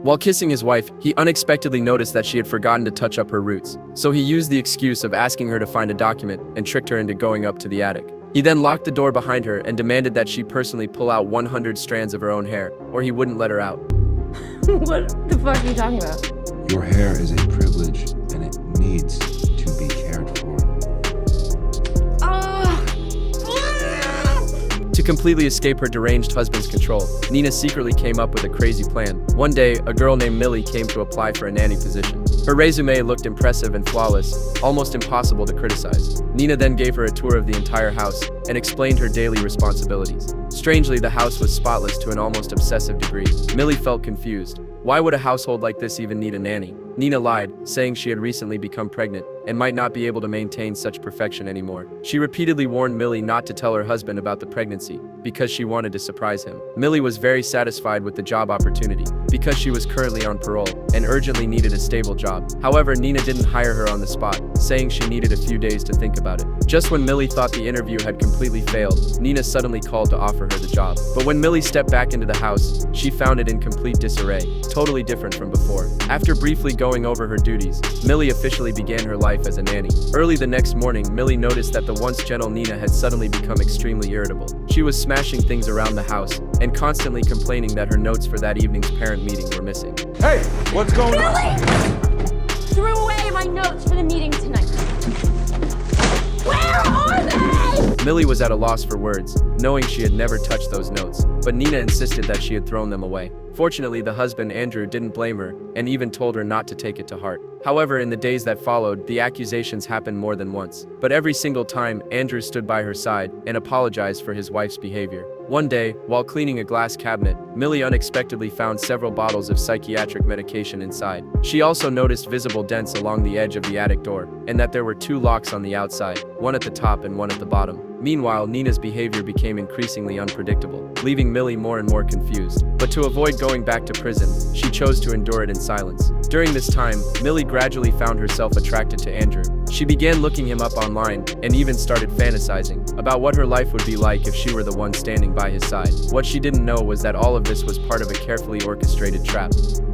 While kissing his wife, he unexpectedly noticed that she had forgotten to touch up her roots. So he used the excuse of asking her to find a document and tricked her into going up to the attic. He then locked the door behind her and demanded that she personally pull out 100 strands of her own hair, or he wouldn't let her out. What the fuck are you talking about? Your hair is a privilege, and it needs to be cared for. To completely escape her deranged husband's control, Nina secretly came up with a crazy plan. One day, a girl named Millie came to apply for a nanny position. Her resume looked impressive and flawless, almost impossible to criticize. Nina then gave her a tour of the entire house and explained her daily responsibilities. Strangely, the house was spotless to an almost obsessive degree. Millie felt confused. Why would a household like this even need a nanny? Nina lied, saying she had recently become pregnant and might not be able to maintain such perfection anymore. She repeatedly warned Millie not to tell her husband about the pregnancy because she wanted to surprise him. Millie was very satisfied with the job opportunity because she was currently on parole and urgently needed a stable job. However, Nina didn't hire her on the spot, saying she needed a few days to think about it. Just when Millie thought the interview had completely failed, Nina suddenly called to offer her the job. But when Millie stepped back into the house, she found it in complete disarray, totally different from before. After briefly going over her duties, Millie officially began her life as a nanny. Early the next morning, Millie noticed that the once gentle Nina had suddenly become extremely irritable. She was smashing things around the house and constantly complaining that her notes for that evening's parent meeting were missing. Hey, what's going on? Billy! Threw away my notes for the meeting tonight. Where are they? Millie was at a loss for words, knowing she had never touched those notes, but Nina insisted that she had thrown them away. Fortunately, the husband, Andrew, didn't blame her and even told her not to take it to heart. However, in the days that followed, the accusations happened more than once. But every single time, Andrew stood by her side and apologized for his wife's behavior. One day, while cleaning a glass cabinet, Millie unexpectedly found several bottles of psychiatric medication inside. She also noticed visible dents along the edge of the attic door, and that there were 2 locks on the outside, one at the top and one at the bottom. Meanwhile, Nina's behavior became increasingly unpredictable, leaving Millie more and more confused. But to avoid going back to prison, she chose to endure it in silence. During this time, Millie gradually found herself attracted to Andrew. She began looking him up online and even started fantasizing about what her life would be like if she were the one standing by his side. What she didn't know was that all of this was part of a carefully orchestrated trap.